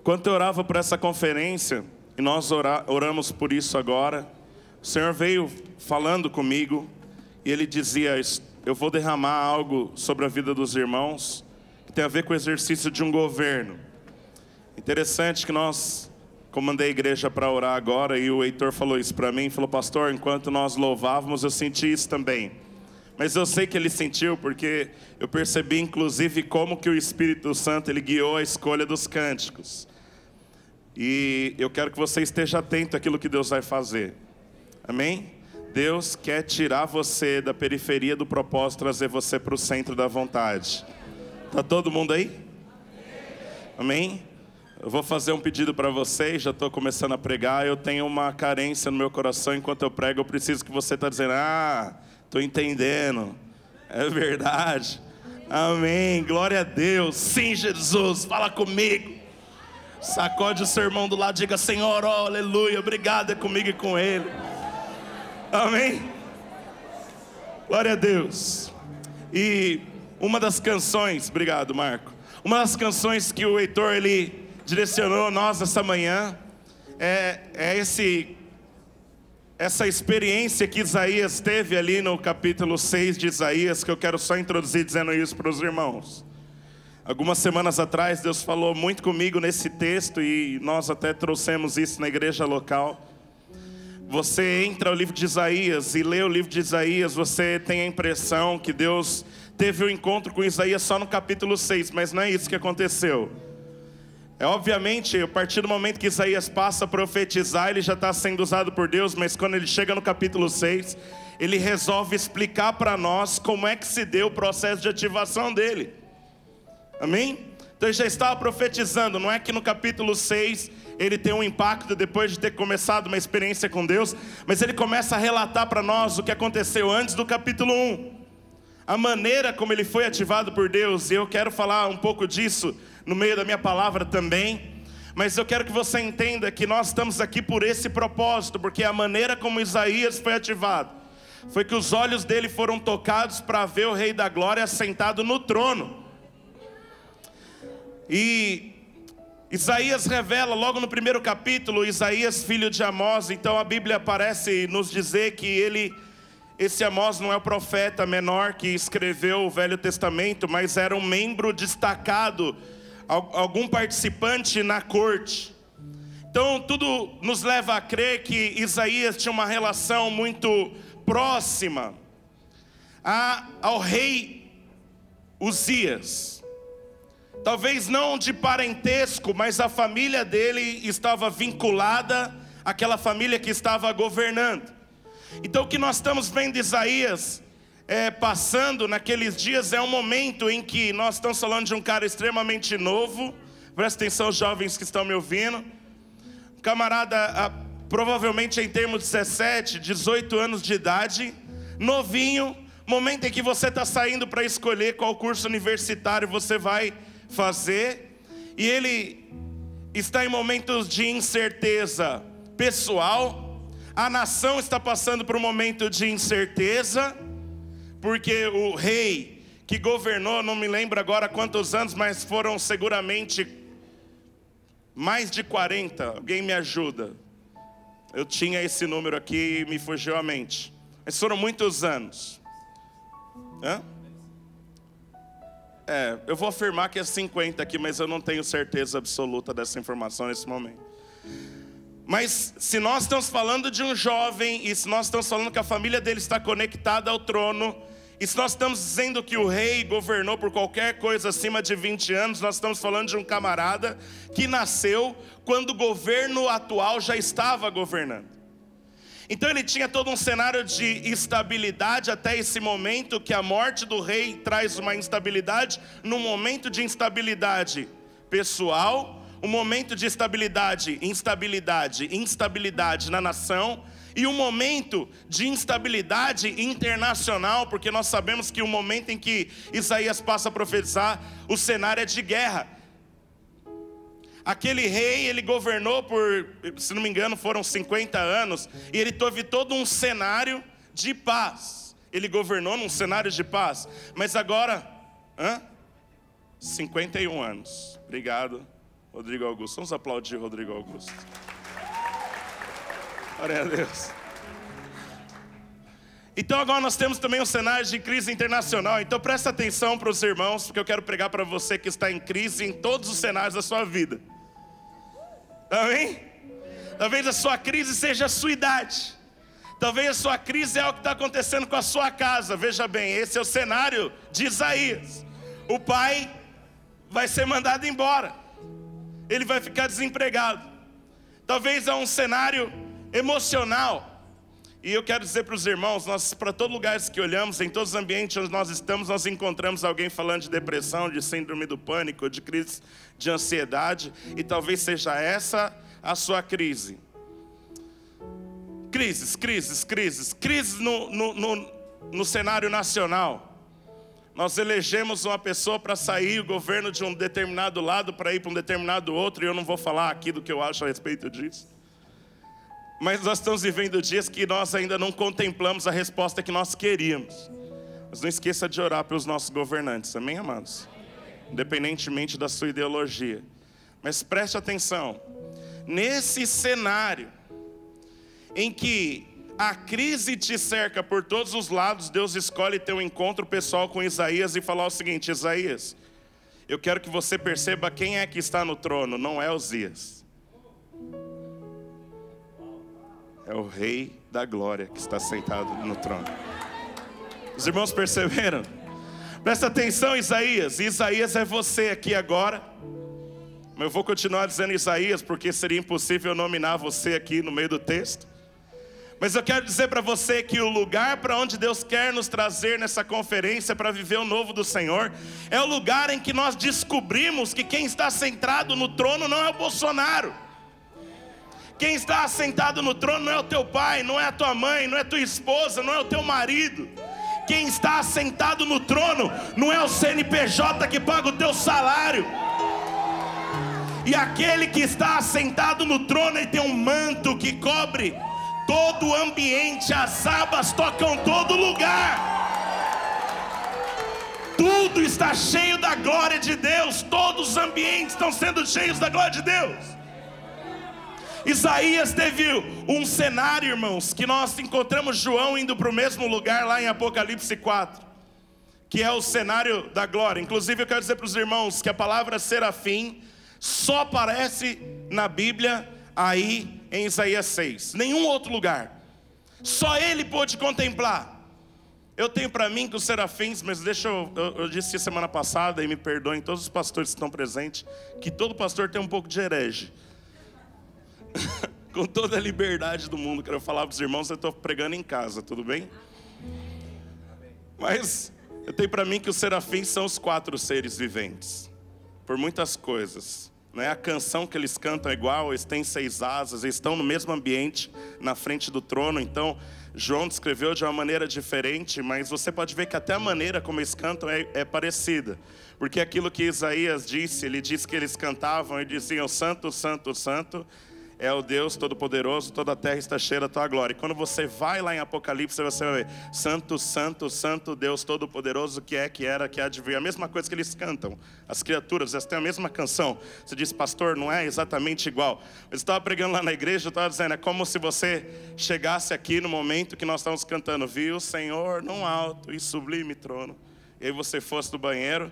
Enquanto eu orava por essa conferência, e nós oramos por isso agora, o Senhor veio falando comigo, e Ele dizia, eu vou derramar algo sobre a vida dos irmãos, que tem a ver com o exercício de um governo. Interessante que nós comandei a igreja para orar agora, e o Heitor falou isso para mim, falou, pastor, enquanto nós louvávamos, eu senti isso também. Mas eu sei que ele sentiu, porque eu percebi inclusive como que o Espírito Santo ele guiou a escolha dos cânticos. E eu quero que você esteja atento àquilo que Deus vai fazer. Amém? Deus quer tirar você da periferia do propósito, trazer você para o centro da vontade. Está todo mundo aí? Amém? Eu vou fazer um pedido para vocês, já estou começando a pregar. Eu tenho uma carência no meu coração, enquanto eu prego, eu preciso que você está dizendo, estou entendendo, é verdade, amém, glória a Deus, sim Jesus, fala comigo. Sacode o seu irmão do lado, diga, Senhor, oh, aleluia, obrigado, é comigo e com ele. Amém? Glória a Deus. E uma das canções, obrigado Marco, uma das canções que o Heitor ele direcionou a nós essa manhã é essa experiência que Isaías teve ali no capítulo 6 de Isaías, que eu quero só introduzir dizendo isso para os irmãos. Algumas semanas atrás Deus falou muito comigo nesse texto e nós até trouxemos isso na igreja local. Você entra no livro de Isaías e lê o livro de Isaías, você tem a impressão que Deus teve um encontro com Isaías só no capítulo 6, mas não é isso que aconteceu. Obviamente, a partir do momento que Isaías passa a profetizar, ele já está sendo usado por Deus, mas quando ele chega no capítulo 6, ele resolve explicar para nós como é que se deu o processo de ativação dele. Amém? Então ele já estava profetizando, não é que no capítulo 6 ele tem um impacto depois de ter começado uma experiência com Deus, mas ele começa a relatar para nós o que aconteceu antes do capítulo 1. A maneira como ele foi ativado por Deus, e eu quero falar um pouco disso no meio da minha palavra também, mas eu quero que você entenda que nós estamos aqui por esse propósito, porque a maneira como Isaías foi ativado, foi que os olhos dele foram tocados para ver o Rei da Glória sentado no trono. E Isaías revela logo no primeiro capítulo, Isaías filho de Amós, então a Bíblia parece nos dizer que esse Amós não é o profeta menor que escreveu o Velho Testamento, mas era um membro destacado, algum participante na corte. Então tudo nos leva a crer que Isaías tinha uma relação muito próxima ao rei Uzias. Talvez não de parentesco, mas a família dele estava vinculada àquela família que estava governando. Então o que nós estamos vendo Isaías passando naqueles dias é um momento em que nós estamos falando de um cara extremamente novo. Presta atenção, jovens que estão me ouvindo. Um camarada, provavelmente em termos de 17, 18 anos de idade, novinho, momento em que você está saindo para escolher qual curso universitário você vai fazer, e ele está em momentos de incerteza pessoal. A nação está passando por um momento de incerteza, porque o rei que governou, não me lembro agora quantos anos, mas foram seguramente mais de 40, alguém me ajuda? Eu tinha esse número aqui e me fugiu a mente, mas foram muitos anos. Eu vou afirmar que é 50 aqui, mas eu não tenho certeza absoluta dessa informação nesse momento. Mas se nós estamos falando de um jovem, e se nós estamos falando que a família dele está conectada ao trono, e se nós estamos dizendo que o rei governou por qualquer coisa acima de 20 anos, nós estamos falando de um camarada que nasceu quando o governo atual já estava governando. Então ele tinha todo um cenário de instabilidade até esse momento, que a morte do rei traz uma instabilidade, num momento de instabilidade pessoal, um momento de estabilidade, instabilidade na nação, e um momento de instabilidade internacional, porque nós sabemos que o momento em que Isaías passa a profetizar, o cenário é de guerra. Aquele rei, ele governou por, se não me engano, foram 50 anos, e ele teve todo um cenário de paz. Ele governou num cenário de paz, mas agora, 51 anos, obrigado, Rodrigo Augusto. Vamos aplaudir Rodrigo Augusto. Glória a Deus. Então agora nós temos também um cenário de crise internacional. Então presta atenção para os irmãos, porque eu quero pregar para você que está em crise em todos os cenários da sua vida. Amém? Talvez a sua crise seja a sua idade. Talvez a sua crise é o que está acontecendo com a sua casa. Veja bem, esse é o cenário de Isaías. O pai vai ser mandado embora. Ele vai ficar desempregado. Talvez é um cenário emocional. E eu quero dizer para os irmãos, nós, para todo lugar que olhamos, em todos os ambientes onde nós estamos, nós encontramos alguém falando de depressão, de síndrome do pânico, de crise de ansiedade. E talvez seja essa a sua crise. Crises no cenário nacional. Nós elegemos uma pessoa para sair o governo de um determinado lado para ir para um determinado outro. E eu não vou falar aqui do que eu acho a respeito disso. Mas nós estamos vivendo dias que nós ainda não contemplamos a resposta que nós queríamos. Mas não esqueça de orar pelos nossos governantes, amém, amados? Independentemente da sua ideologia. Mas preste atenção, nesse cenário em que a crise te cerca por todos os lados, Deus escolhe ter um encontro pessoal com Isaías e falar o seguinte: Isaías, eu quero que você perceba quem é que está no trono, não é Uzias. É o Rei da Glória que está sentado no trono. Os irmãos perceberam? Presta atenção, Isaías. Isaías é você aqui agora. Mas eu vou continuar dizendo Isaías, porque seria impossível nominar você aqui no meio do texto. Mas eu quero dizer para você que o lugar para onde Deus quer nos trazer nessa conferência para viver o novo do Senhor é o lugar em que nós descobrimos que quem está sentado no trono não é o Bolsonaro. Quem está assentado no trono não é o teu pai, não é a tua mãe, não é a tua esposa, não é o teu marido. Quem está assentado no trono não é o CNPJ que paga o teu salário. E aquele que está assentado no trono, ele tem um manto que cobre todo o ambiente, as abas tocam todo lugar. Tudo está cheio da glória de Deus, todos os ambientes estão sendo cheios da glória de Deus. Isaías teve um cenário, irmãos, que nós encontramos João indo para o mesmo lugar lá em Apocalipse 4, que é o cenário da glória. Inclusive eu quero dizer para os irmãos que a palavra serafim só aparece na Bíblia aí em Isaías 6, nenhum outro lugar. Só ele pôde contemplar. Eu tenho para mim que os serafins, mas eu disse semana passada, e me perdoem todos os pastores que estão presentes, que todo pastor tem um pouco de herege. Com toda a liberdade do mundo, quero falar para os irmãos, eu estou pregando em casa, tudo bem? Mas eu tenho para mim que os serafins são os 4 seres viventes, por muitas coisas, né? A canção que eles cantam é igual, eles têm 6 asas, eles estão no mesmo ambiente, na frente do trono. Então João descreveu de uma maneira diferente, mas você pode ver que até a maneira como eles cantam é parecida. Porque aquilo que Isaías disse, ele disse que eles cantavam e diziam: Santo, Santo, Santo é o Deus Todo-Poderoso, toda a terra está cheia da tua glória. E quando você vai lá em Apocalipse, você vai ver: Santo, Santo, Santo, Deus Todo-Poderoso, que é, que era, que há de vir. A mesma coisa que eles cantam, as criaturas, elas têm a mesma canção. Você diz: pastor, não é exatamente igual. Eu estava pregando lá na igreja, eu estava dizendo, é como se você chegasse aqui no momento que nós estávamos cantando: viu o Senhor num alto e sublime trono. E aí você fosse do banheiro,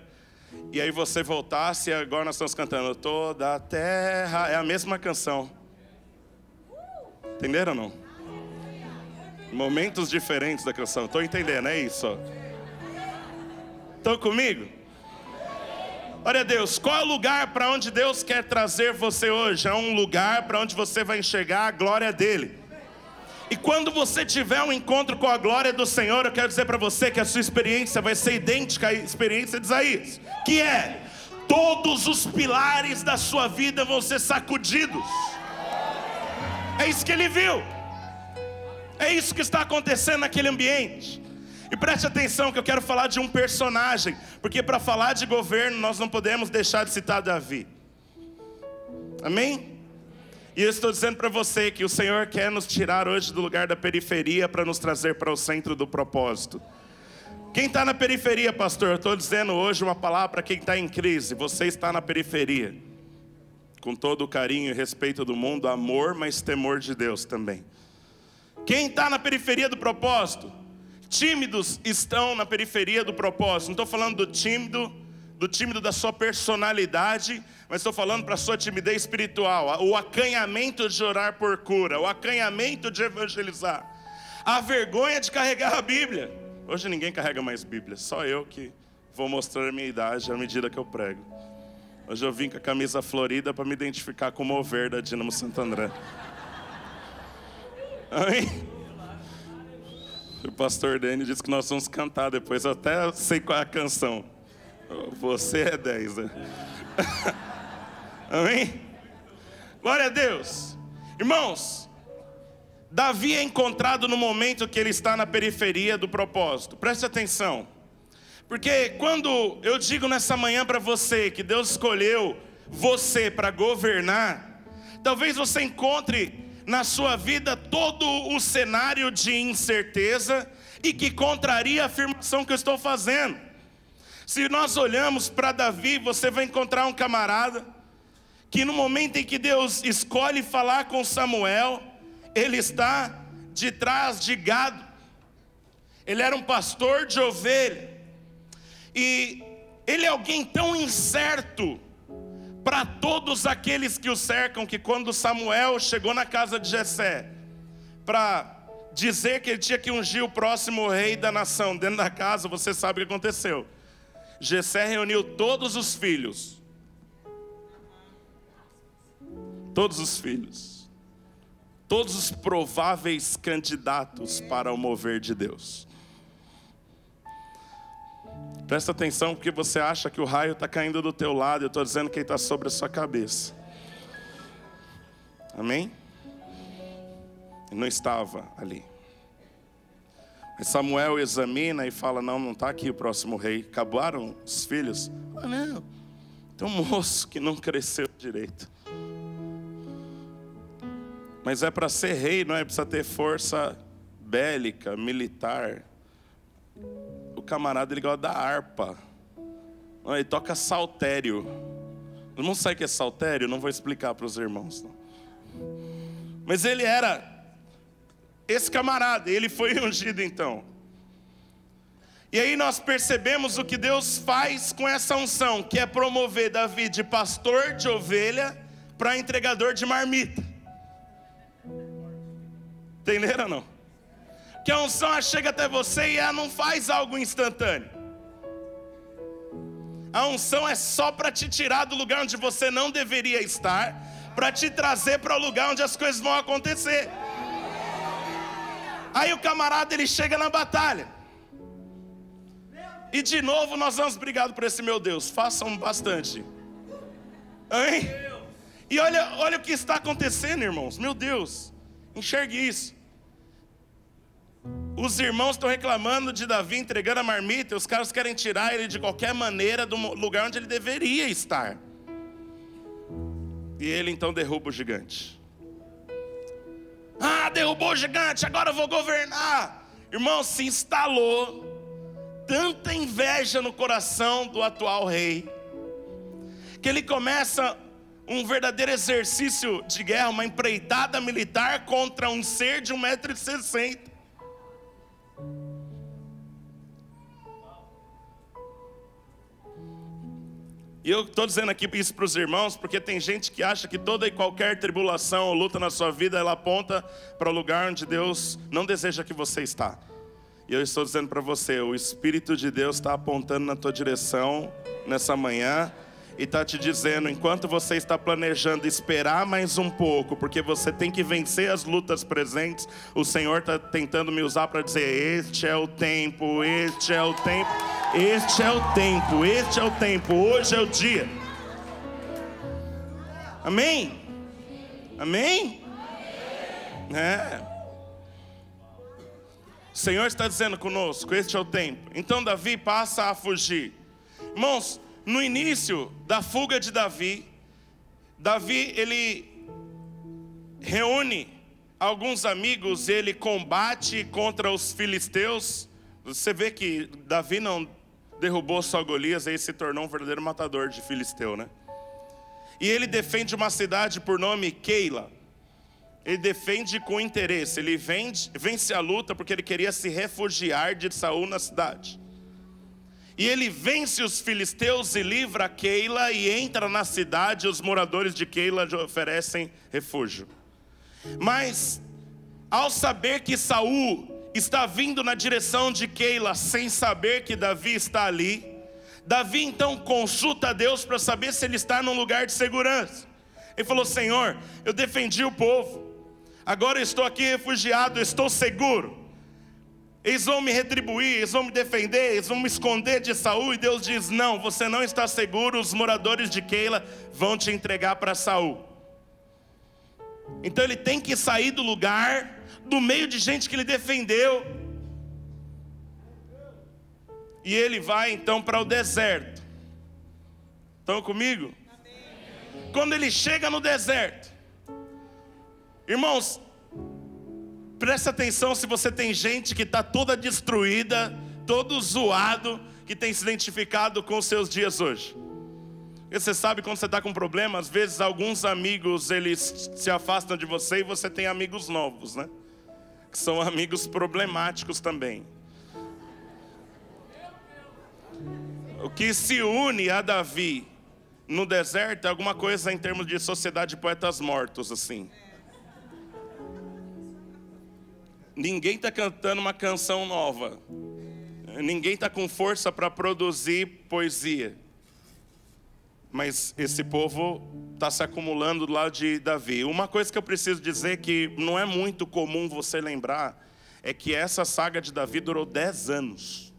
e aí você voltasse, e agora nós estamos cantando: toda a terra. É a mesma canção. Entenderam ou não? Momentos diferentes da canção. Estou entendendo, é isso. Estão comigo? Olha Deus, qual é o lugar para onde Deus quer trazer você hoje? É um lugar para onde você vai enxergar a glória dele. E quando você tiver um encontro com a glória do Senhor, eu quero dizer para você que a sua experiência vai ser idêntica à experiência de Isaías, que é: todos os pilares da sua vida vão ser sacudidos. É isso que ele viu. É isso que está acontecendo naquele ambiente. E preste atenção que eu quero falar de um personagem, porque para falar de governo nós não podemos deixar de citar Davi. Amém? E eu estou dizendo para você que o Senhor quer nos tirar hoje do lugar da periferia para nos trazer para o centro do propósito. Quem está na periferia, pastor? Eu estou dizendo hoje uma palavra para quem está em crise. Você está na periferia. com todo o carinho e respeito do mundo, amor, mas temor de Deus também. Quem está na periferia do propósito? Tímidos estão na periferia do propósito. Não estou falando do tímido da sua personalidade, mas estou falando para a sua timidez espiritual, o acanhamento de orar por cura, o acanhamento de evangelizar, a vergonha de carregar a Bíblia. Hoje ninguém carrega mais Bíblia, só eu que vou mostrar a minha idade à medida que eu prego. Hoje eu vim com a camisa florida para me identificar como ovelha da Dínamo Santo André. Amém? O pastor Dani disse que nós vamos cantar depois, eu até sei qual é a canção. Você é 10, né? Amém? Glória a Deus. Irmãos, Davi é encontrado no momento que ele está na periferia do propósito. Preste atenção. Porque quando eu digo nessa manhã para você que Deus escolheu você para governar, talvez você encontre na sua vida todo o cenário de incerteza e que contraria a afirmação que eu estou fazendo. Se nós olhamos para Davi, você vai encontrar um camarada que no momento em que Deus escolhe falar com Samuel, ele está de trás de gado. Ele era um pastor de ovelha. E ele é alguém tão incerto para todos aqueles que o cercam, que quando Samuel chegou na casa de Jessé para dizer que ele tinha que ungir o próximo rei da nação dentro da casa, você sabe o que aconteceu. Jessé reuniu todos os filhos. Todos os filhos. Todos os prováveis candidatos para o mover de Deus. Presta atenção, porque você acha que o raio está caindo do teu lado. Eu estou dizendo que ele está sobre a sua cabeça. Amém? Ele não estava ali. Mas Samuel examina e fala, não está aqui o próximo rei. Acabaram os filhos? Ah, não, tem um moço que não cresceu direito. Mas é para ser rei, não é? Precisa ter força bélica, militar. O camarada, ele gosta da harpa. Ele toca saltério. Não sabe o que é saltério? Não vou explicar para os irmãos, não. Mas ele era esse camarada. Ele foi ungido então. E aí nós percebemos o que Deus faz com essa unção, que é promover Davi de pastor de ovelha para entregador de marmita. Entenderam ou não? Que a unção chega até você e ela não faz algo instantâneo. A unção é só para te tirar do lugar onde você não deveria estar, para te trazer para o lugar onde as coisas vão acontecer. Aí o camarada, ele chega na batalha. E de novo nós vamos brigar por esse meu Deus. Façam bastante. Hein? E olha o que está acontecendo, irmãos. Meu Deus, enxergue isso. Os irmãos estão reclamando de Davi entregando a marmita. Os caras querem tirar ele de qualquer maneira do lugar onde ele deveria estar. E ele então derruba o gigante. Ah, derrubou o gigante, agora eu vou governar. Irmão, se instalou tanta inveja no coração do atual rei, que ele começa um verdadeiro exercício de guerra, uma empreitada militar contra um ser de 1,60 m. E eu estou dizendo aqui isso para os irmãos, porque tem gente que acha que toda e qualquer tribulação ou luta na sua vida, ela aponta para o lugar onde Deus não deseja que você está. E eu estou dizendo para você, o Espírito de Deus está apontando na tua direção nessa manhã, e está te dizendo, enquanto você está planejando esperar mais um pouco, porque você tem que vencer as lutas presentes, o Senhor está tentando me usar para dizer, este é o tempo, este é o tempo, este é o tempo, este é o tempo, hoje é o dia. Amém? Amém? É. O Senhor está dizendo conosco, este é o tempo. Então Davi passa a fugir. Irmãos, no início da fuga de Davi, ele reúne alguns amigos, ele combate contra os filisteus. Você vê que Davi não derrubou só Golias, aí se tornou um verdadeiro matador de filisteu, né? E ele defende uma cidade por nome Keila. Ele defende com interesse. Ele vence a luta porque ele queria se refugiar de Saul na cidade. E ele vence os filisteus e livra Keila e entra na cidade. Os moradores de Keila lhe oferecem refúgio. Mas, ao saber que Saul está vindo na direção de Keila, sem saber que Davi está ali, Davi então consulta a Deus para saber se ele está num lugar de segurança. Ele falou: Senhor, eu defendi o povo, agora eu estou aqui refugiado, eu estou seguro. Eles vão me retribuir, eles vão me defender, eles vão me esconder de Saul. E Deus diz: não, você não está seguro, os moradores de Keila vão te entregar para Saul. Então ele tem que sair do lugar, do meio de gente que ele defendeu. E ele vai então para o deserto. Estão comigo? Amém. Quando ele chega no deserto, irmãos, presta atenção se você tem gente que está toda destruída, todo zoado, que tem se identificado com os seus dias hoje. E você sabe, quando você está com problema, às vezes alguns amigos, eles se afastam de você e você tem amigos novos, né? Que são amigos problemáticos também. O que se une a Davi no deserto é alguma coisa em termos de sociedade de poetas mortos, assim. Ninguém está cantando uma canção nova. Ninguém está com força para produzir poesia. Mas esse povo está se acumulando do lado de Davi. Uma coisa que eu preciso dizer que não é muito comum você lembrar é que essa saga de Davi durou 10 anos.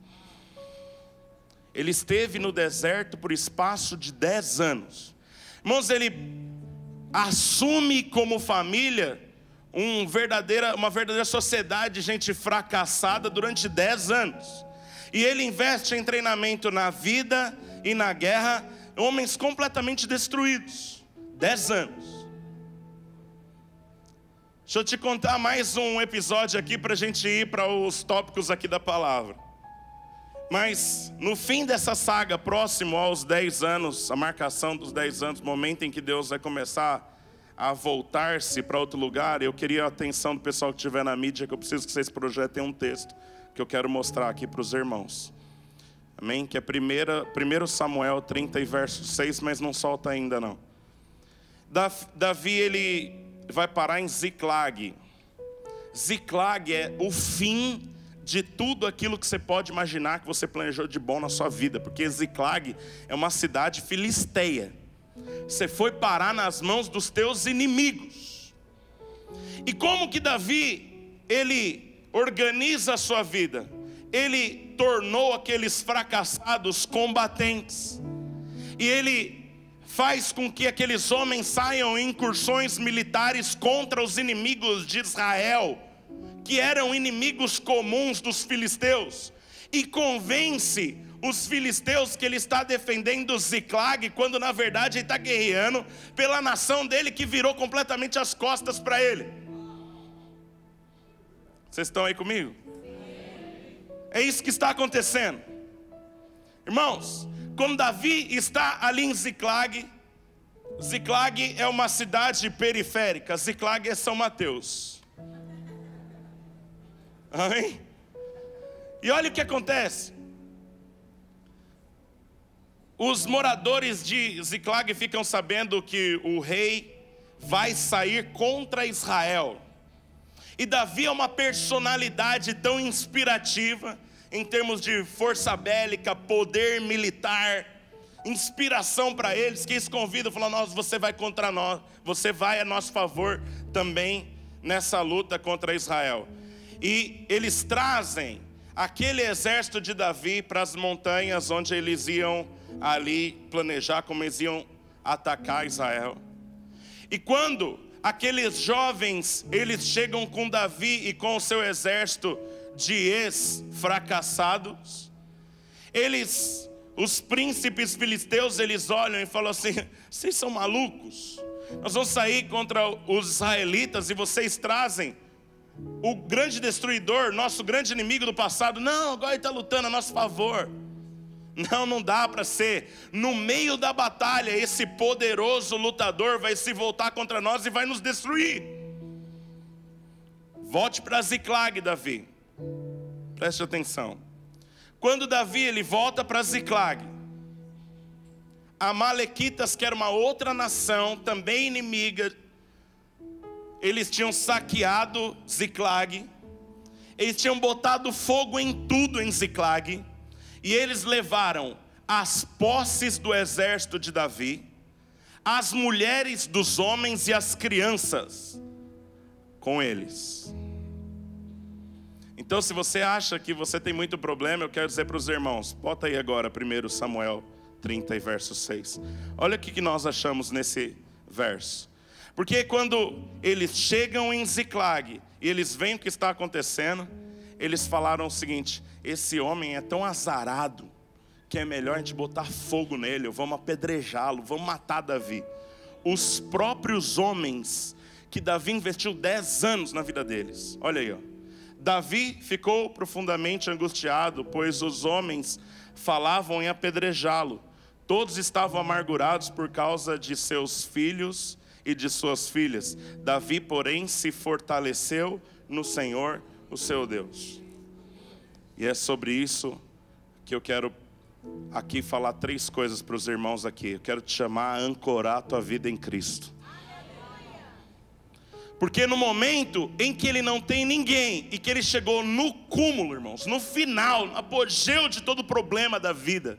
Ele esteve no deserto por espaço de 10 anos. Irmãos, ele assume como família uma verdadeira sociedade de gente fracassada durante 10 anos. E ele investe em treinamento na vida e na guerra, homens completamente destruídos. 10 anos. Deixa eu te contar mais um episódio aqui para a gente ir para os tópicos aqui da palavra. Mas no fim dessa saga, próximo aos 10 anos, a marcação dos 10 anos, momento em que Deus vai começar a voltar-se para outro lugar, eu queria a atenção do pessoal que estiver na mídia, que eu preciso que vocês projetem um texto que eu quero mostrar aqui para os irmãos. Amém? Que é 1 Samuel 30 e verso 6, mas não solta ainda não. Davi, ele vai parar em Ziclag. Ziclag é o fim de tudo aquilo que você pode imaginar que você planejou de bom na sua vida, porque Ziclag é uma cidade filisteia. Você foi parar nas mãos dos teus inimigos. E como que Davi, ele organiza a sua vida? Ele tornou aqueles fracassados combatentes. E ele faz com que aqueles homens saiam em incursões militares contra os inimigos de Israel, que eram inimigos comuns dos filisteus, e convence os filisteus que ele está defendendo Ziclag, quando na verdade ele está guerreando pela nação dele, que virou completamente as costas para ele. Vocês estão aí comigo? É isso que está acontecendo. Irmãos, quando Davi está ali em Ziclag, Ziclag é uma cidade periférica. Ziclag é São Mateus. Amém? E olha o que acontece. Os moradores de Ziclag ficam sabendo que o rei vai sair contra Israel. E Davi é uma personalidade tão inspirativa, em termos de força bélica, poder militar, inspiração para eles, que eles convidam, falam: nós, você vai contra nós, você vai a nosso favor também nessa luta contra Israel. E eles trazem aquele exército de Davi para as montanhas, onde eles iam ali planejar como eles iam atacar Israel. E quando aqueles jovens, eles chegam com Davi e com o seu exército de ex-fracassados, os príncipes filisteus, eles olham e falam assim: vocês são malucos? Nós vamos sair contra os israelitas e vocês trazem o grande destruidor, nosso grande inimigo do passado. Não, agora ele está lutando a nosso favor. Não dá para ser. No meio da batalha, esse poderoso lutador vai se voltar contra nós e vai nos destruir. Volte para Ziclag, Davi. Preste atenção. Quando Davi ele volta para Ziclag, Amalequitas, que era uma outra nação, também inimiga, eles tinham saqueado Ziclag, eles tinham botado fogo em tudo em Ziclag, e eles levaram as posses do exército de Davi, as mulheres dos homens e as crianças com eles. Então, se você acha que você tem muito problema, eu quero dizer para os irmãos, bota aí agora 1 Samuel 30 e verso 6. Olha o que nós achamos nesse verso. Porque quando eles chegam em Ziclag e eles veem o que está acontecendo, eles falaram o seguinte: esse homem é tão azarado que é melhor a gente botar fogo nele, vamos apedrejá-lo, vamos matar Davi. Os próprios homens que Davi investiu 10 anos na vida deles. Olha aí, ó. Davi ficou profundamente angustiado, pois os homens falavam em apedrejá-lo. Todos estavam amargurados por causa de seus filhos e de suas filhas. Davi, porém, se fortaleceu no Senhor, o seu Deus. E é sobre isso que eu quero aqui falar 3 coisas para os irmãos aqui. Eu quero te chamar a ancorar a tua vida em Cristo. Porque no momento em que ele não tem ninguém, e que ele chegou no cúmulo, irmãos, no final, no apogeu de todo o problema da vida,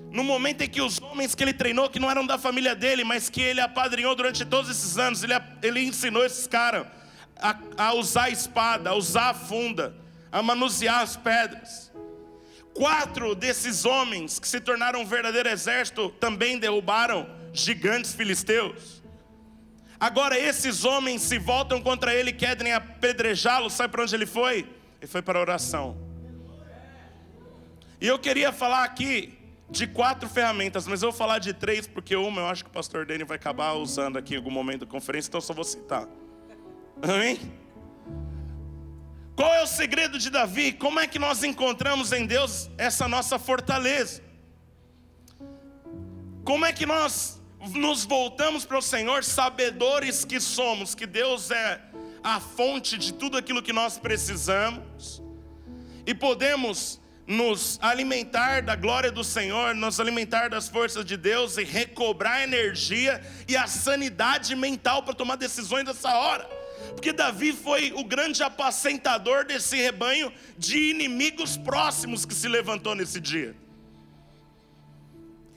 no momento em que os homens que ele treinou, que não eram da família dele, mas que ele apadrinhou durante todos esses anos, ele ensinou esses caras a usar a espada, a usar a funda, a manusear as pedras. 4 desses homens que se tornaram um verdadeiro exército também derrubaram gigantes filisteus. Agora esses homens se voltam contra ele, querem apedrejá-lo. Sabe para onde ele foi? Ele foi para a oração. E eu queria falar aqui de 4 ferramentas, mas eu vou falar de 3, porque uma eu acho que o pastor Dani vai acabar usando aqui em algum momento da conferência, então eu só vou citar. Amém? Qual é o segredo de Davi? Como é que nós encontramos em Deus essa nossa fortaleza? Como é que nós nos voltamos para o Senhor, sabedores que somos, que Deus é a fonte de tudo aquilo que nós precisamos, e podemos nos alimentar da glória do Senhor, nos alimentar das forças de Deus e recobrar a energia e a sanidade mental para tomar decisões nessa hora. Porque Davi foi o grande apacentador desse rebanho de inimigos próximos que se levantou nesse dia.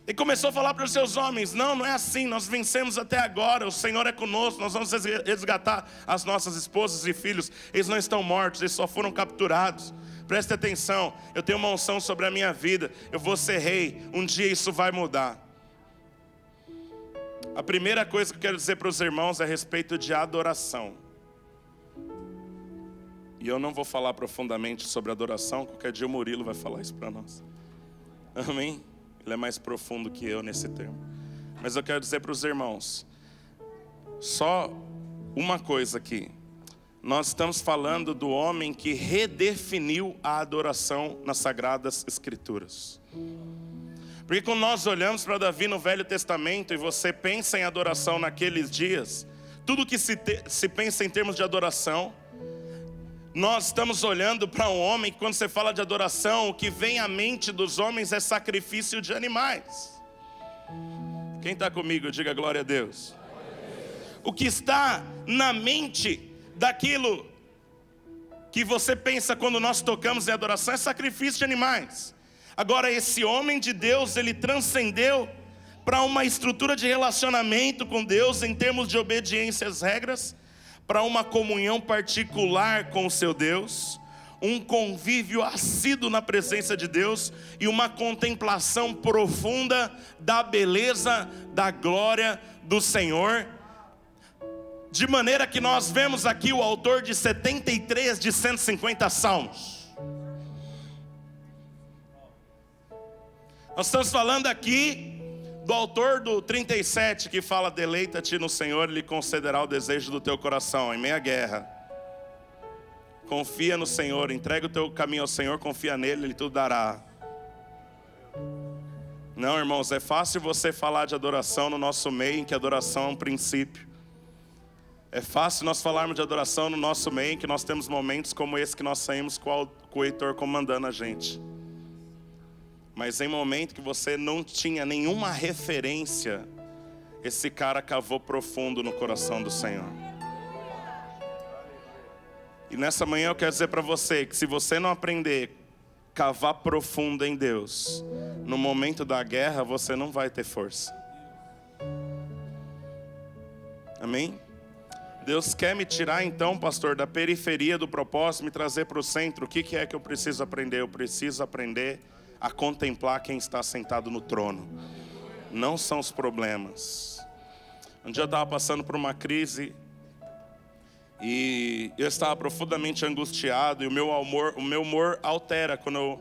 E começou a falar para os seus homens: não é assim, nós vencemos até agora, o Senhor é conosco, nós vamos resgatar as nossas esposas e filhos, eles não estão mortos, eles só foram capturados. Preste atenção, eu tenho uma unção sobre a minha vida, eu vou ser rei, um dia isso vai mudar. A primeira coisa que eu quero dizer para os irmãos é a respeito de adoração. E eu não vou falar profundamente sobre adoração, qualquer dia o Murilo vai falar isso para nós. Amém? Ele é mais profundo que eu nesse termo. Mas eu quero dizer para os irmãos, só uma coisa aqui. Nós estamos falando do homem que redefiniu a adoração nas Sagradas Escrituras. Porque quando nós olhamos para Davi no Velho Testamento e você pensa em adoração naqueles dias, tudo que se pensa em termos de adoração, nós estamos olhando para um homem que, quando você fala de adoração, o que vem à mente dos homens é sacrifício de animais. Quem está comigo, diga glória a Deus. O que está na mente daquilo que você pensa quando nós tocamos em adoração é sacrifício de animais. Agora esse homem de Deus, ele transcendeu para uma estrutura de relacionamento com Deus em termos de obediência às regras, para uma comunhão particular com o seu Deus, um convívio assíduo na presença de Deus e uma contemplação profunda da beleza, da glória do Senhor. De maneira que nós vemos aqui o autor de 73 de 150 salmos. Nós estamos falando aqui do autor do 37, que fala: deleita-te no Senhor, Ele concederá o desejo do teu coração. Em meia guerra, confia no Senhor, entrega o teu caminho ao Senhor, confia nele, Ele tudo dará. Não, irmãos, é fácil você falar de adoração no nosso meio, em que adoração é um princípio. É fácil nós falarmos de adoração no nosso meio, em que nós temos momentos como esse que nós saímos com o Heitor comandando a gente. Mas em momento que você não tinha nenhuma referência, esse cara cavou profundo no coração do Senhor. E nessa manhã eu quero dizer para você que se você não aprender a cavar profundo em Deus, no momento da guerra você não vai ter força. Amém? Deus quer me tirar então, pastor, da periferia do propósito, me trazer para o centro. O que é que eu preciso aprender? Eu preciso aprender a contemplar quem está sentado no trono. Não são os problemas. Um dia eu estava passando por uma crise e eu estava profundamente angustiado, e o meu humor altera quando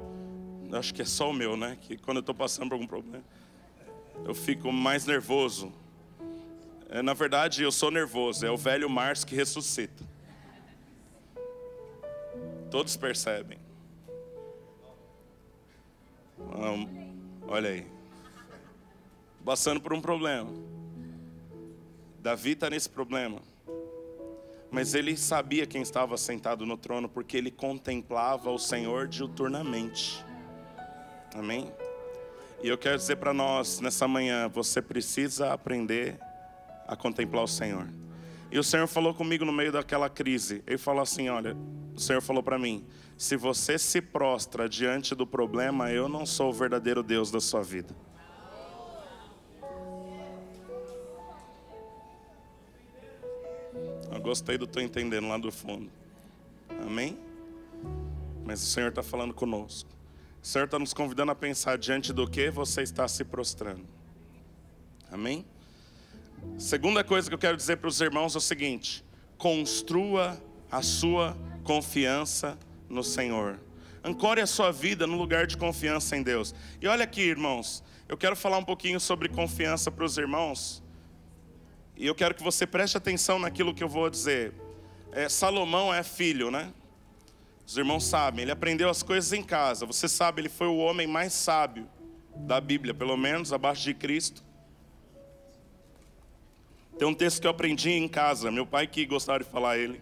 eu acho que é só o meu, né? Que quando eu estou passando por algum problema, eu fico mais nervoso. Na verdade, eu sou nervoso, é o velho Márcio que ressuscita. Todos percebem. Olha aí. Passando por um problema. Davi está nesse problema. Mas ele sabia quem estava sentado no trono, porque ele contemplava o Senhor diuturnamente. Amém? E eu quero dizer para nós, nessa manhã, você precisa aprender a contemplar o Senhor. E o Senhor falou comigo no meio daquela crise. Ele falou assim, olha, o Senhor falou para mim, se você se prostra diante do problema, eu não sou o verdadeiro Deus da sua vida. Eu gostei do estou entendendo lá do fundo. Amém? Mas o Senhor está falando conosco. O Senhor está nos convidando a pensar diante do que você está se prostrando. Amém? Segunda coisa que eu quero dizer para os irmãos é o seguinte: construa a sua confiança no Senhor. Ancore a sua vida no lugar de confiança em Deus. E olha aqui, irmãos, eu quero falar um pouquinho sobre confiança para os irmãos. E eu quero que você preste atenção naquilo que eu vou dizer. Salomão é filho, né? Os irmãos sabem, ele aprendeu as coisas em casa. Você sabe, ele foi o homem mais sábio da Bíblia, pelo menos abaixo de Cristo. Tem um texto que eu aprendi em casa, meu pai que gostava de falar ele,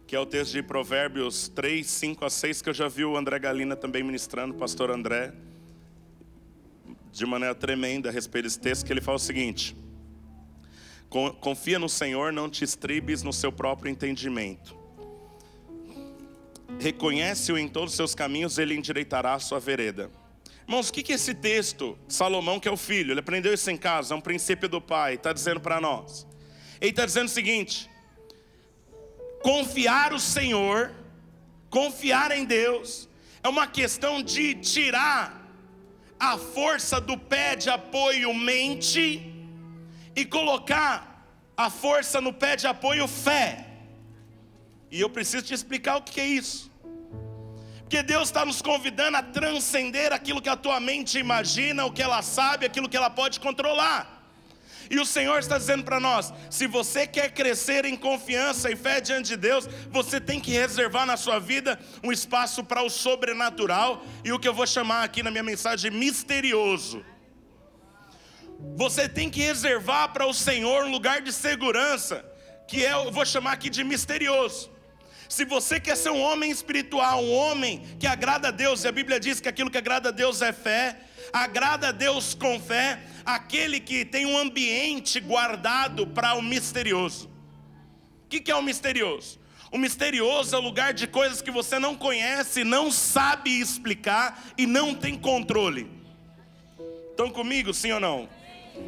que é o texto de Provérbios 3, 5 a 6, que eu já vi o André Galina também ministrando, pastor André, de maneira tremenda a respeito desse texto, que ele fala o seguinte: confia no Senhor, não te estribes no seu próprio entendimento. Reconhece-o em todos os seus caminhos, ele endireitará a sua vereda. Irmãos, o que é esse texto? Salomão, que é o filho, ele aprendeu isso em casa, é um princípio do pai, está dizendo para nós. Ele está dizendo o seguinte: confiar o Senhor, confiar em Deus, é uma questão de tirar a força do pé de apoio mente e colocar a força no pé de apoio fé. E eu preciso te explicar o que é isso. Porque Deus está nos convidando a transcender aquilo que a tua mente imagina, o que ela sabe, aquilo que ela pode controlar. E o Senhor está dizendo para nós: se você quer crescer em confiança e fé diante de Deus, você tem que reservar na sua vida um espaço para o sobrenatural, e o que eu vou chamar aqui na minha mensagem, misterioso. Você tem que reservar para o Senhor um lugar de segurança, que eu vou chamar aqui de misterioso. Se você quer ser um homem espiritual, um homem que agrada a Deus, e a Bíblia diz que aquilo que agrada a Deus é fé, agrada a Deus com fé, aquele que tem um ambiente guardado para o misterioso. O que é o misterioso? O misterioso é o lugar de coisas que você não conhece, não sabe explicar e não tem controle. Estão comigo, sim ou não?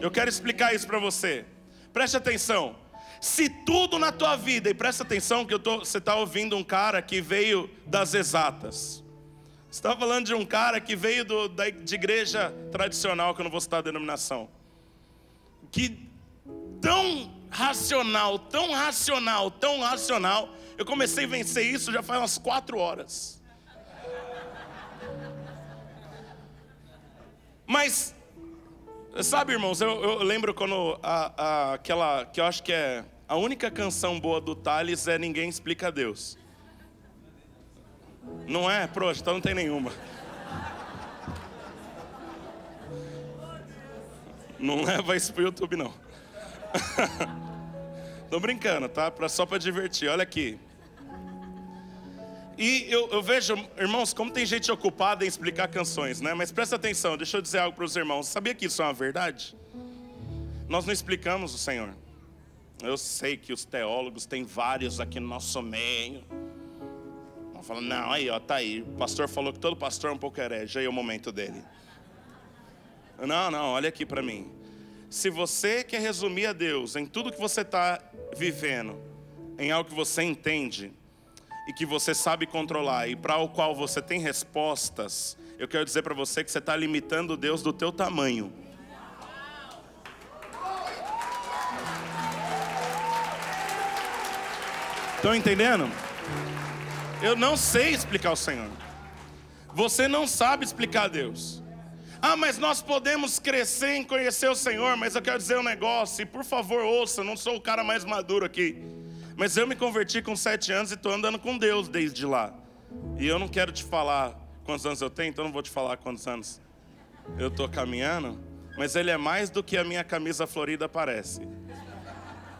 Eu quero explicar isso para você. Preste atenção. Se tudo na tua vida, e presta atenção que você está ouvindo um cara que veio das exatas. Você está falando de um cara que veio de igreja tradicional, que eu não vou citar a denominação. Que tão racional, eu comecei a vencer isso já faz umas 4 horas. Mas, sabe, irmãos, eu lembro quando aquela, que eu acho que é a única canção boa do Thales é Ninguém Explica a Deus. Não é? Então não tem nenhuma. Não leva isso pro YouTube, não. Tô brincando, tá? Só para divertir, olha aqui. E eu vejo, irmãos, como tem gente ocupada em explicar canções, né? Mas presta atenção, deixa eu dizer algo para os irmãos. Sabia que isso é uma verdade? Nós não explicamos o Senhor. Eu sei que os teólogos, tem vários aqui no nosso meio. Vão falar, não, aí ó, tá aí. O pastor falou que todo pastor é um pouco herege, aí é o momento dele. Não, olha aqui para mim. Se você quer resumir a Deus em tudo que você está vivendo, em algo que você entende e que você sabe controlar e para o qual você tem respostas, eu quero dizer para você que você está limitando Deus do teu tamanho. Estão entendendo? Eu não sei explicar o Senhor. Você não sabe explicar a Deus. Ah, mas nós podemos crescer em conhecer o Senhor. Mas eu quero dizer um negócio, e por favor ouça, eu não sou o cara mais maduro aqui, mas eu me converti com 7 anos e estou andando com Deus desde lá. E eu não quero te falar quantos anos eu tenho, então eu não vou te falar quantos anos eu estou caminhando. Mas Ele é mais do que a minha camisa florida parece.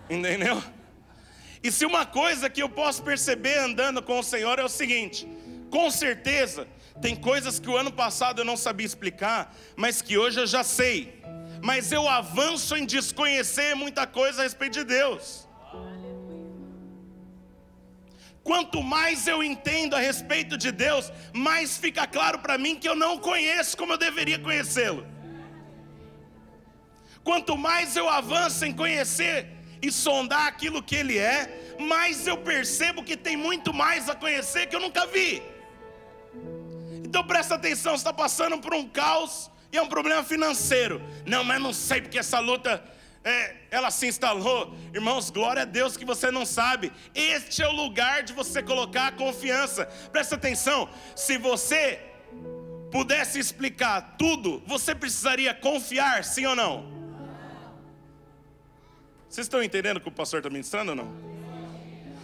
Entendeu? E se uma coisa que eu posso perceber andando com o Senhor é o seguinte: com certeza tem coisas que o ano passado eu não sabia explicar, mas que hoje eu já sei. Mas eu avanço em desconhecer muita coisa a respeito de Deus. Quanto mais eu entendo a respeito de Deus, mais fica claro para mim que eu não conheço como eu deveria conhecê-lo. Quanto mais eu avanço em conhecer e sondar aquilo que Ele é, mais eu percebo que tem muito mais a conhecer que eu nunca vi. Então presta atenção, você está passando por um caos e é um problema financeiro. Não, mas não sei porque essa luta, ela se instalou. Irmãos, glória a Deus que você não sabe. Este é o lugar de você colocar a confiança. Presta atenção, se você pudesse explicar tudo, você precisaria confiar, sim ou não? Vocês estão entendendo o que o pastor está ministrando ou não?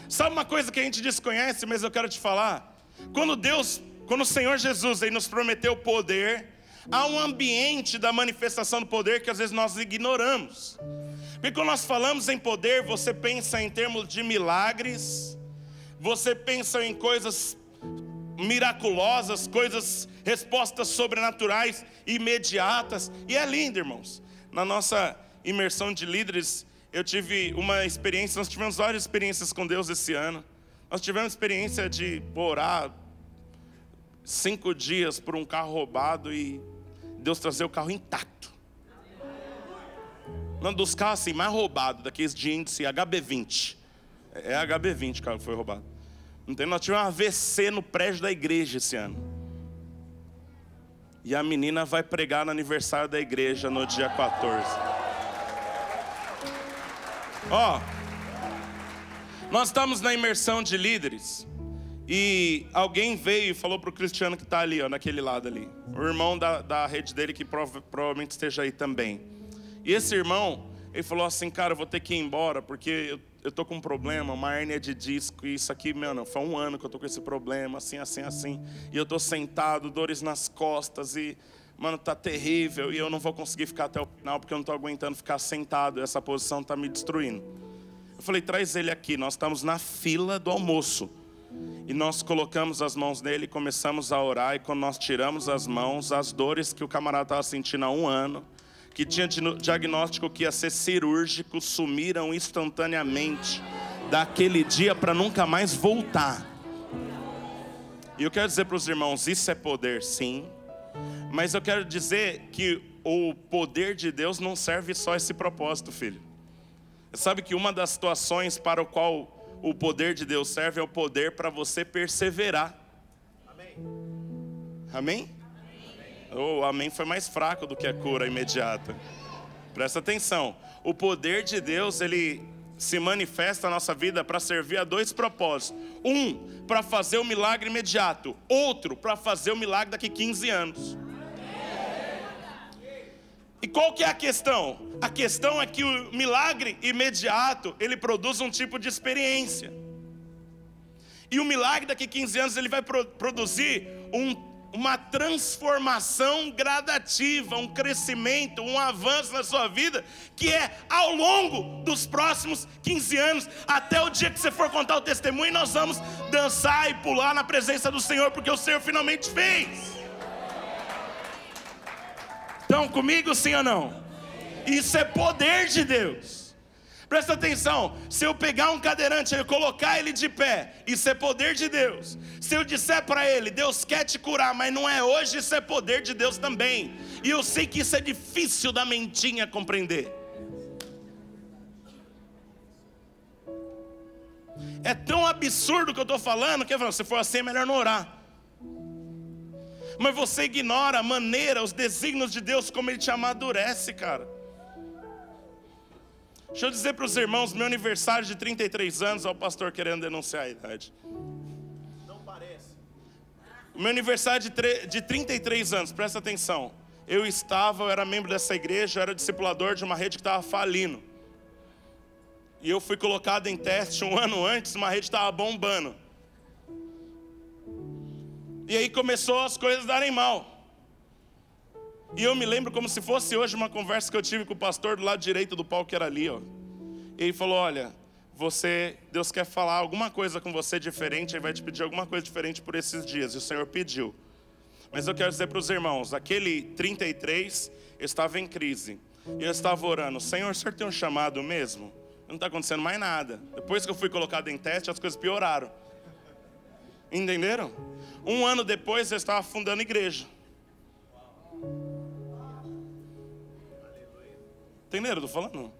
Sabe uma coisa que a gente desconhece, mas eu quero te falar? Quando o Senhor Jesus aí nos prometeu poder, há um ambiente da manifestação do poder que às vezes nós ignoramos. Porque quando nós falamos em poder, você pensa em termos de milagres, você pensa em coisas miraculosas, respostas sobrenaturais, imediatas. E é lindo, irmãos. Na nossa imersão de líderes, eu tive uma experiência, nós tivemos várias experiências com Deus esse ano. Nós tivemos experiência de orar 5 dias por um carro roubado e Deus trazer o carro intacto. Um dos carros assim, mais roubados, daqueles de índice HB20. É HB20 o carro que foi roubado. Então, nós tivemos um AVC no prédio da igreja esse ano. E a menina vai pregar no aniversário da igreja no dia 14. Nós estamos na imersão de líderes. E alguém veio e falou para o Cristiano que está ali, naquele lado ali. O irmão da rede dele que provavelmente esteja aí também. E esse irmão, ele falou assim, cara, eu vou ter que ir embora porque eu tô com um problema, uma hérnia de disco. E isso aqui, foi 1 ano que eu tô com esse problema, assim. E eu tô sentado, dores nas costas e, tá terrível. E eu não vou conseguir ficar até o final porque eu não tô aguentando ficar sentado. Essa posição tá me destruindo. Eu falei, traz ele aqui, nós estamos na fila do almoço. E nós colocamos as mãos nele e começamos a orar. E quando nós tiramos as mãos, as dores que o camarada estava sentindo há 1 ano, que tinha diagnóstico que ia ser cirúrgico, sumiram instantaneamente daquele dia para nunca mais voltar. E eu quero dizer para os irmãos, isso é poder sim, mas eu quero dizer que o poder de Deus não serve só a esse propósito, filho. Você sabe que uma das situações para o qual o poder de Deus serve é o poder para você perseverar. Amém? Amém? O amém foi mais fraco do que a cura imediata. Presta atenção. O poder de Deus, ele se manifesta na nossa vida para servir a 2 propósitos. Um, para fazer o milagre imediato. Outro, para fazer o milagre daqui 15 anos. E qual que é a questão? A questão é que o milagre imediato, ele produz um tipo de experiência. E o milagre daqui 15 anos, ele vai produzir uma transformação gradativa, um crescimento, um avanço na sua vida, que é ao longo dos próximos 15 anos, até o dia que você for contar o testemunho, nós vamos dançar e pular na presença do Senhor, porque o Senhor finalmente fez. Estão comigo, sim ou não? Isso é poder de Deus. Presta atenção, se eu pegar um cadeirante e colocar ele de pé, isso é poder de Deus. Se eu disser para ele, Deus quer te curar, mas não é hoje, isso é poder de Deus também. E eu sei que isso é difícil da mentinha compreender. É tão absurdo que eu estou falando, que se for assim é melhor não orar. Mas você ignora a maneira, os desígnios de Deus, como Ele te amadurece, cara. Deixa eu dizer para os irmãos, meu aniversário de 33 anos, olha o pastor querendo denunciar a idade. Não parece. O meu aniversário de 33 anos, presta atenção. Eu era membro dessa igreja, eu era discipulador de uma rede que estava falindo. E eu fui colocado em teste um ano antes, uma rede estava bombando. E aí começou as coisas darem mal. E eu me lembro como se fosse hoje uma conversa que eu tive com o pastor do lado direito do palco, que era ali, ó. E ele falou, olha, Deus quer falar alguma coisa com você diferente, Ele vai te pedir alguma coisa diferente por esses dias. E o Senhor pediu. Mas eu quero dizer para os irmãos, aquele 33, eu estava em crise. E eu estava orando, Senhor, o Senhor tem um chamado mesmo? Não está acontecendo mais nada. Depois que eu fui colocado em teste, as coisas pioraram. Entenderam? Um ano depois, eu estava fundando igreja. Entenderam? Estou falando.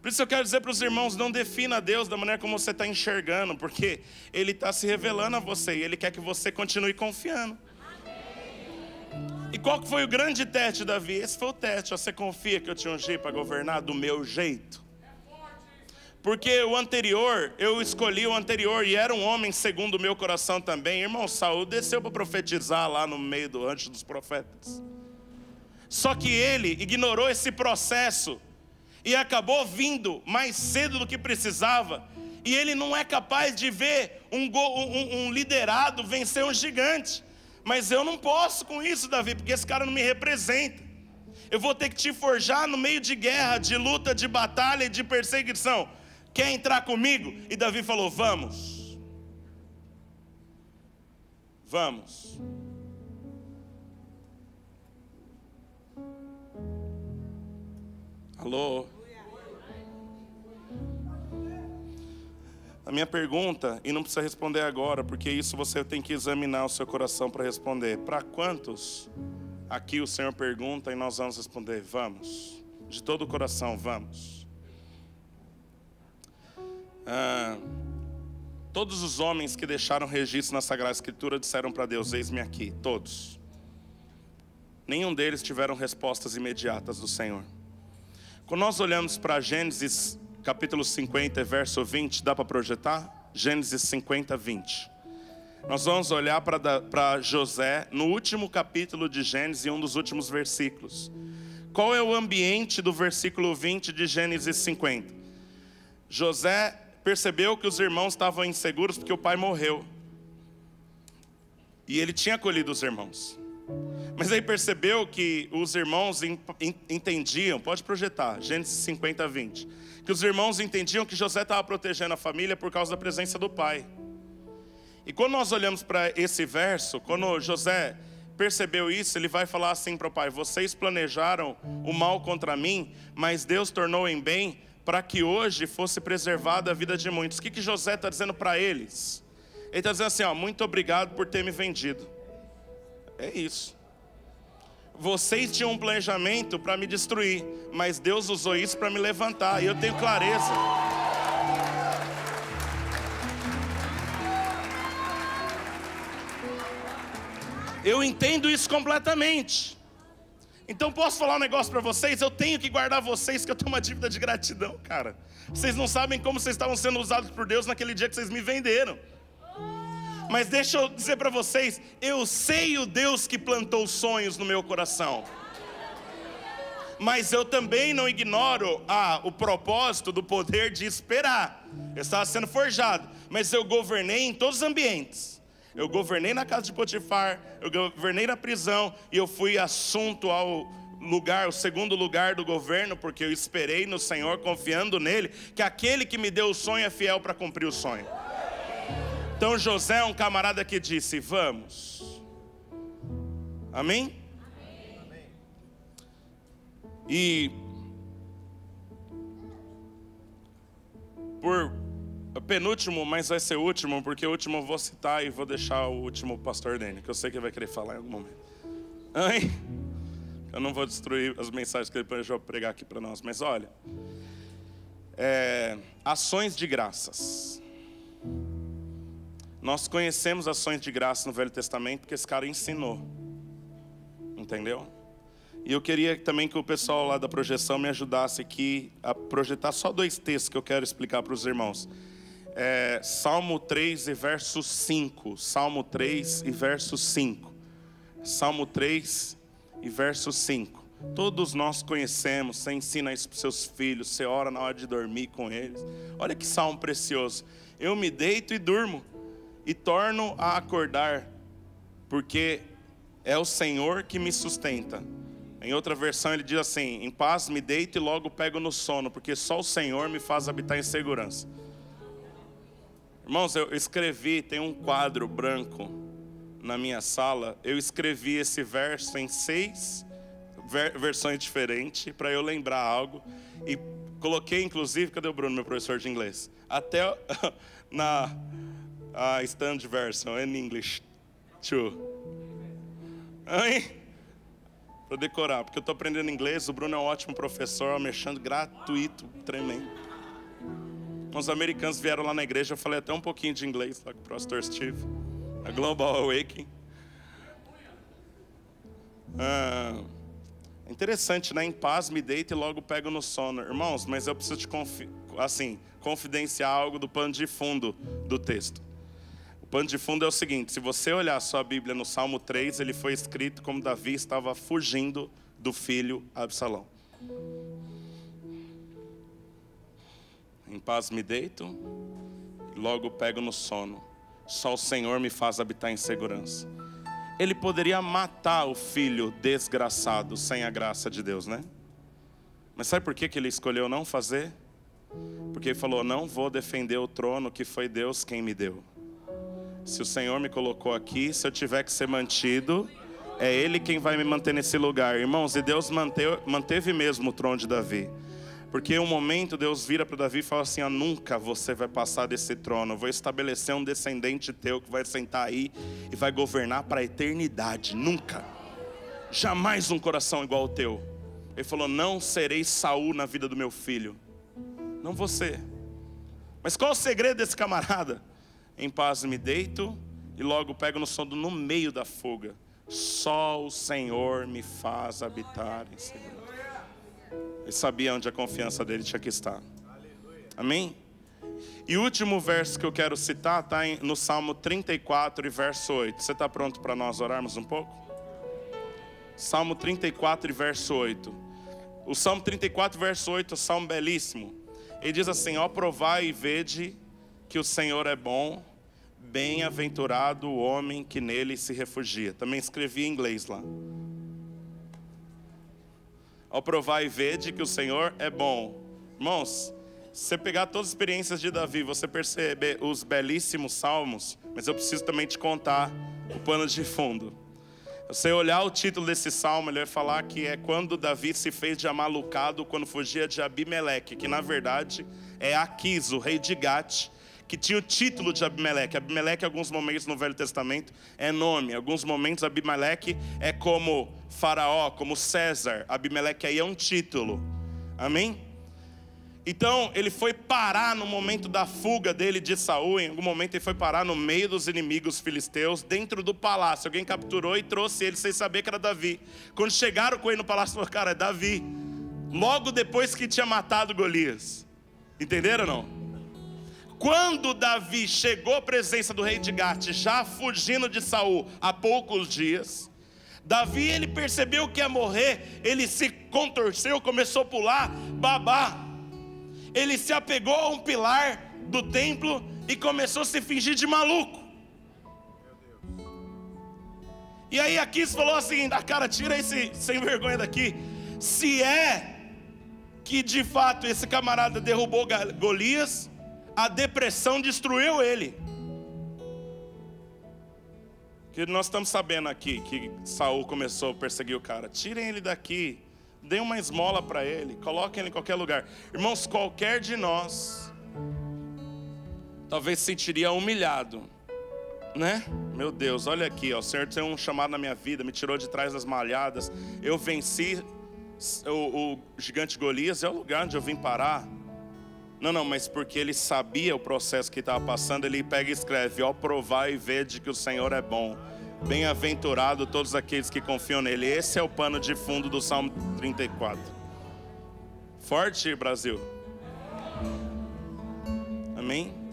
Por isso eu quero dizer para os irmãos, não defina Deus da maneira como você está enxergando, porque Ele está se revelando a você e Ele quer que você continue confiando. E qual que foi o grande teste, Davi? Esse foi o teste. Você confia que eu te ungi para governar do meu jeito? Porque o anterior, eu escolhi o anterior e era um homem segundo o meu coração também. Irmão, Saul desceu para profetizar lá no meio antes dos profetas. Só que ele ignorou esse processo e acabou vindo mais cedo do que precisava. E ele não é capaz de ver um liderado vencer um gigante. Mas eu não posso com isso, Davi, porque esse cara não me representa. Eu vou ter que te forjar no meio de guerra, de luta, de batalha e de perseguição. Quer entrar comigo? E Davi falou, vamos. Vamos. Alô? A minha pergunta, e não precisa responder agora, porque isso você tem que examinar o seu coração para responder. Para quantos aqui o Senhor pergunta e nós vamos responder, vamos. De todo o coração, vamos. Todos os homens que deixaram registro na Sagrada Escritura disseram para Deus, eis-me aqui, todos. Nenhum deles tiveram respostas imediatas do Senhor. Quando nós olhamos para Gênesis capítulo 50, verso 20, dá para projetar? Gênesis 50, 20. Nós vamos olhar para José no último capítulo de Gênesis, em um dos últimos versículos. Qual é o ambiente do versículo 20 de Gênesis 50? José percebeu que os irmãos estavam inseguros porque o pai morreu. E ele tinha acolhido os irmãos. Mas aí percebeu que os irmãos entendiam, pode projetar, Gênesis 50, 20. Que os irmãos entendiam que José estava protegendo a família por causa da presença do pai. E quando nós olhamos para esse verso, quando José percebeu isso, ele vai falar assim para o pai, vocês planejaram o mal contra mim, mas Deus tornou em bem para que hoje fosse preservada a vida de muitos. O que José está dizendo para eles? Ele está dizendo assim, ó, muito obrigado por ter me vendido. É isso. Vocês tinham um planejamento para me destruir, mas Deus usou isso para me levantar, e eu tenho clareza. Eu entendo isso completamente. Então posso falar um negócio para vocês? Eu tenho que guardar vocês, que eu tenho uma dívida de gratidão, cara. Vocês não sabem como vocês estavam sendo usados por Deus naquele dia que vocês me venderam. Mas deixa eu dizer para vocês, eu sei o Deus que plantou sonhos no meu coração. Mas eu também não ignoro o propósito do poder de esperar. Eu estava sendo forjado, mas eu governei em todos os ambientes. eu governei na casa de Potifar, eu governei na prisão, e eu fui assunto ao lugar, o segundo lugar do governo, porque eu esperei no Senhor, confiando nele, que aquele que me deu o sonho é fiel para cumprir o sonho. Então José é um camarada que disse: vamos. Amém? E por penúltimo, mas vai ser o último, porque o último eu vou citar e vou deixar o último pastor Dene, que eu sei que ele vai querer falar em algum momento. Amém? Eu não vou destruir as mensagens que ele planejou pregar aqui para nós, mas olha, ações de graças. Nós conhecemos ações de graça no Velho Testamento porque esse cara ensinou, entendeu? E eu queria também que o pessoal lá da projeção me ajudasse aqui a projetar só 2 textos que eu quero explicar para os irmãos. Salmo 3 e verso 5. Salmo 3 e verso 5. Salmo 3 e verso 5. Todos nós conhecemos, você ensina isso para os seus filhos, você ora na hora de dormir com eles. Olha que salmo precioso. Eu me deito e durmo, e torno a acordar, porque é o Senhor que me sustenta. Em outra versão ele diz assim: em paz me deito e logo pego no sono, porque só o Senhor me faz habitar em segurança. Irmãos, eu escrevi, tem um quadro branco na minha sala, eu escrevi esse verso em 6 versões diferentes, para eu lembrar algo, e coloquei inclusive, cadê o Bruno, meu professor de inglês? Até na stand version, in English too. Para decorar, porque eu estou aprendendo inglês, o Bruno é um ótimo professor, mexendo gratuito, tremendo. Os americanos vieram lá na igreja, eu falei até um pouquinho de inglês lá com o pastor Steve, a Global Awakening. É interessante, né? Em paz me deito e logo pego no sono. Irmãos, mas eu preciso te confidenciar algo do pano de fundo do texto. O pano de fundo é o seguinte: se você olhar sua Bíblia no Salmo 3, ele foi escrito como Davi estava fugindo do filho Absalão. Em paz me deito, logo pego no sono. Só o Senhor me faz habitar em segurança. Ele poderia matar o filho desgraçado sem a graça de Deus, né? Mas sabe por que ele escolheu não fazer? Porque ele falou: não vou defender o trono que foi Deus quem me deu. Se o Senhor me colocou aqui, se eu tiver que ser mantido, é Ele quem vai me manter nesse lugar. Irmãos, e Deus manteve mesmo o trono de Davi. Porque em um momento Deus vira para Davi e fala assim: nunca você vai passar desse trono. Eu vou estabelecer um descendente teu que vai sentar aí e vai governar para a eternidade. Nunca. Jamais um coração igual ao teu. Ele falou: não serei Saul na vida do meu filho. Não você. Mas qual o segredo desse camarada? Em paz me deito e logo pego no sono no meio da fuga. Só o Senhor me faz habitar em segurança. Ele sabia onde a confiança dele tinha que estar. Amém? E o último verso que eu quero citar está no Salmo 34 e verso 8. Você está pronto para nós orarmos um pouco? Salmo 34 e verso 8. O Salmo 34 verso 8 é um salmo belíssimo. Ele diz assim: ó, provai e vede que o Senhor é bom, bem-aventurado o homem que nele se refugia. Também escrevi em inglês lá. Ao provar e vede que o Senhor é bom. Irmãos, se você pegar todas as experiências de Davi, você perceber os belíssimos salmos, mas eu preciso também te contar o pano de fundo. Se você olhar o título desse salmo, ele vai falar que é quando Davi se fez de amalucado quando fugia de Abimeleque, que na verdade é Aquis, o rei de Gate, que tinha o título de Abimeleque. Abimeleque, em alguns momentos no Velho Testamento, é nome. Em alguns momentos, Abimeleque é como Faraó, como César. Abimeleque aí é um título. Amém? Então, ele foi parar no momento da fuga dele de Saul. Em algum momento, ele foi parar no meio dos inimigos filisteus, dentro do palácio. Alguém capturou e trouxe ele sem saber que era Davi. Quando chegaram com ele no palácio, falaram: cara, é Davi. Logo depois que tinha matado Golias. Entenderam ou não? Quando Davi chegou à presença do rei de Gate, já fugindo de Saul há poucos dias, Davi, ele percebeu que ia morrer, ele se contorceu, começou a pular, babar. Ele se apegou a um pilar do templo e começou a se fingir de maluco. E aí Aquis falou assim: cara, tira esse sem vergonha daqui. Se é que de fato esse camarada derrubou Golias, a depressão destruiu ele. Que nós estamos sabendo aqui que Saul começou a perseguir o cara. Tirem ele daqui, deem uma esmola para ele, coloquem ele em qualquer lugar. Irmãos, qualquer de nós talvez se sentiria humilhado, né? Meu Deus, olha aqui, ó, o Senhor tem um chamado na minha vida, me tirou de trás das malhadas, eu venci o gigante Golias, é o lugar onde eu vim parar. Não, mas porque ele sabia o processo que estava passando, ele pega e escreve: ó, provai e vede que o Senhor é bom, bem-aventurado todos aqueles que confiam nele. Esse é o pano de fundo do Salmo 34. Forte, Brasil. Amém?